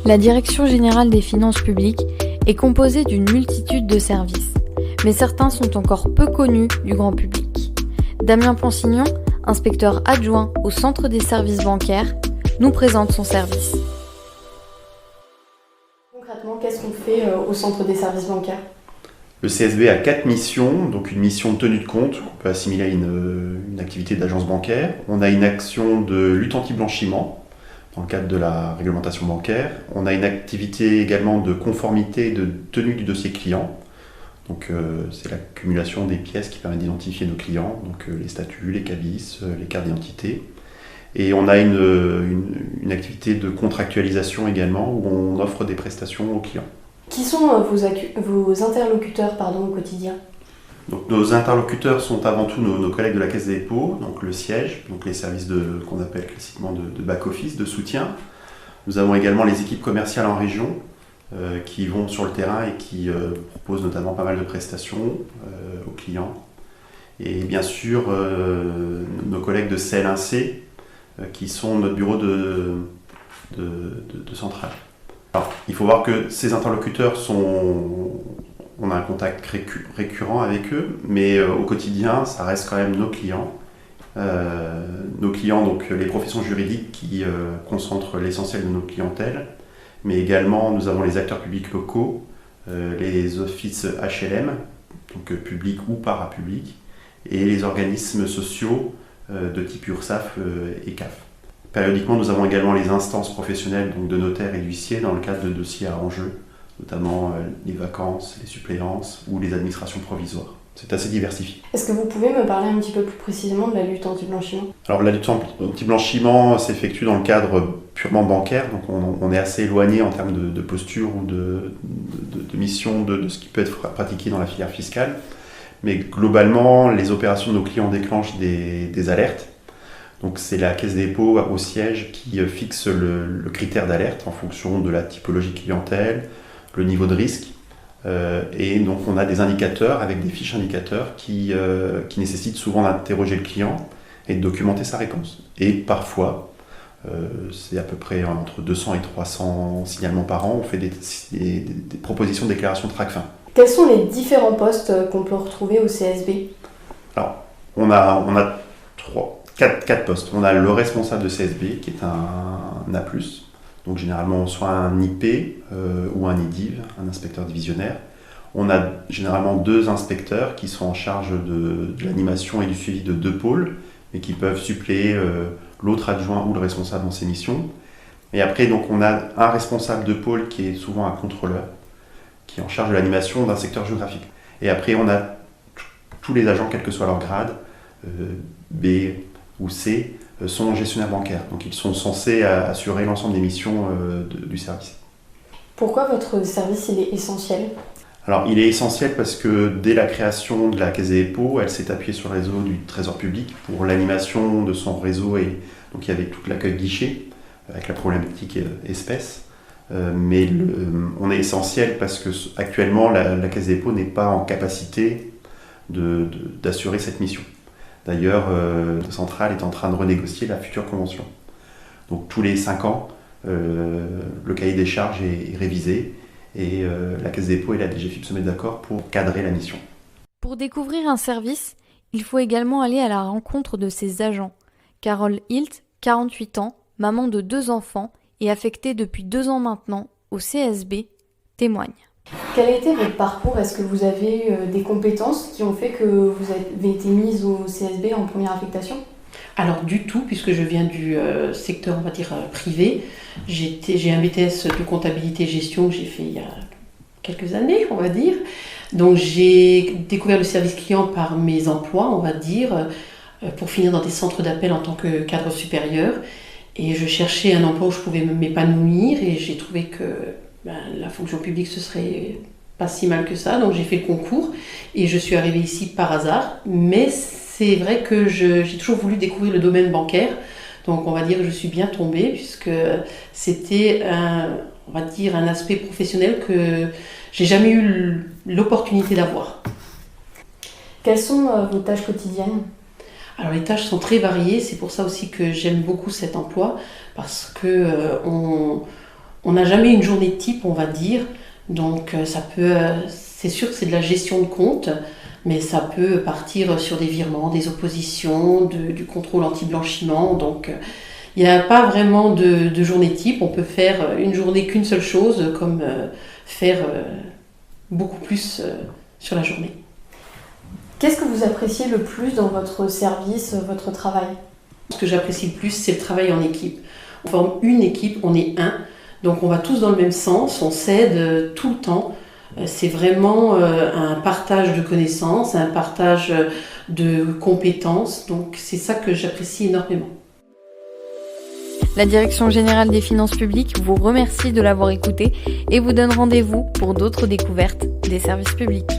La Direction générale des finances publiques est composée d'une multitude de services, mais certains sont encore peu connus du grand public. Damien Ponsignon, inspecteur adjoint au Centre des services bancaires, nous présente son service. Concrètement, qu'est-ce qu'on fait au Centre des services bancaires ? Le CSB a 4 missions, donc une mission de tenue de compte qu'on peut assimiler à une activité d'agence bancaire. On a une action de lutte anti-blanchiment dans le cadre de la réglementation bancaire. On a une activité également de conformité et de tenue du dossier client. Donc c'est l'accumulation des pièces qui permet d'identifier nos clients, donc les statuts, les cabis, les cartes d'identité. Et on a une activité de contractualisation également où on offre des prestations aux clients. Qui sont vos interlocuteurs au quotidien ? Donc, nos interlocuteurs sont avant tout nos collègues de la Caisse des dépôts, donc le siège, donc les services qu'on appelle classiquement de back-office, de soutien. Nous avons également les équipes commerciales en région qui vont sur le terrain et qui proposent notamment pas mal de prestations aux clients. Et bien sûr, nos collègues de CL1C qui sont notre bureau de centrale. Alors, il faut voir que ces interlocuteurs on a un contact récurrent avec eux, mais au quotidien, ça reste quand même nos clients. Nos clients, donc les professions juridiques qui concentrent l'essentiel de nos clientèles, mais également nous avons les acteurs publics locaux, les offices HLM, donc publics ou parapublics, et les organismes sociaux de type URSSAF et CAF. Périodiquement, nous avons également les instances professionnelles, donc de notaires et d'huissiers, dans le cadre de dossiers à enjeu, notamment les vacances, les suppléances ou les administrations provisoires. C'est assez diversifié. Est-ce que vous pouvez me parler un petit peu plus précisément de la lutte anti-blanchiment ? Alors la lutte anti-blanchiment s'effectue dans le cadre purement bancaire, donc on est assez éloigné en termes de posture ou de mission de ce qui peut être pratiqué dans la filière fiscale. Mais globalement, les opérations de nos clients déclenchent des alertes. Donc c'est la Caisse des dépôts au siège qui fixe le critère d'alerte en fonction de la typologie clientèle, le niveau de risque. Et donc on a des indicateurs avec des fiches indicateurs qui nécessitent souvent d'interroger le client et de documenter sa réponse. Et parfois, c'est à peu près entre 200 et 300 signalements par an, on fait des propositions de déclaration de TRACFIN. Quels sont les différents postes qu'on peut retrouver au CSB ? Alors, on a 4 postes. On a le responsable de CSB qui est un A+, donc généralement soit un IP ou un IDIV, un inspecteur divisionnaire. On a généralement 2 inspecteurs qui sont en charge de l'animation et du suivi de 2 pôles, et qui peuvent suppléer l'autre adjoint ou le responsable dans ses missions. Et après, donc, on a un responsable de pôle qui est souvent un contrôleur, qui est en charge de l'animation d'un secteur géographique. Et après, on a tous les agents, quel que soit leur grade, B ou C, sont gestionnaires bancaires. Donc ils sont censés assurer l'ensemble des missions du service. Pourquoi votre service il est essentiel ? Alors il est essentiel parce que dès la création de la Caisse des dépôts, elle s'est appuyée sur le réseau du Trésor public pour l'animation de son réseau, et donc il y avait tout l'accueil guichet avec la problématique espèces. Mais on est essentiel parce que actuellement la Caisse des dépôts n'est pas en capacité d'assurer cette mission. D'ailleurs, la centrale est en train de renégocier la future convention. Donc tous les 5 ans, le cahier des charges est révisé et la Caisse des dépôts et la DGFiP se mettent d'accord pour cadrer la mission. Pour découvrir un service, il faut également aller à la rencontre de ses agents. Carole Hilt, 48 ans, maman de 2 enfants et affectée depuis 2 ans maintenant au CSB, témoigne. Quel a été votre parcours ? Est-ce que vous avez des compétences qui ont fait que vous avez été mise au CSB en première affectation ? Alors du tout, puisque je viens du secteur, on va dire, privé. J'ai un BTS de comptabilité et gestion que j'ai fait il y a quelques années, on va dire. Donc j'ai découvert le service client par mes emplois, on va dire, pour finir dans des centres d'appel en tant que cadre supérieur. Et je cherchais un emploi où je pouvais m'épanouir, et j'ai trouvé que la fonction publique, ce serait pas si mal que ça. Donc j'ai fait le concours et je suis arrivée ici par hasard. Mais c'est vrai que j'ai toujours voulu découvrir le domaine bancaire. Donc on va dire que je suis bien tombée, puisque c'était on va dire un aspect professionnel que j'ai jamais eu l'opportunité d'avoir. Quelles sont vos tâches quotidiennes ? Alors les tâches sont très variées, c'est pour ça aussi que j'aime beaucoup cet emploi, parce que on On n'a jamais une journée type, on va dire. Donc c'est sûr que c'est de la gestion de compte, mais ça peut partir sur des virements, des oppositions, du contrôle anti-blanchiment. Donc il n'y a pas vraiment de journée type. On peut faire une journée qu'une seule chose, comme faire beaucoup plus sur la journée. Qu'est-ce que vous appréciez le plus dans votre service, votre travail ? Ce que j'apprécie le plus, c'est le travail en équipe. On forme une équipe, on est un, donc on va tous dans le même sens, on s'aide tout le temps. C'est vraiment un partage de connaissances, un partage de compétences, donc c'est ça que j'apprécie énormément. La Direction générale des finances publiques vous remercie de l'avoir écouté et vous donne rendez-vous pour d'autres découvertes des services publics.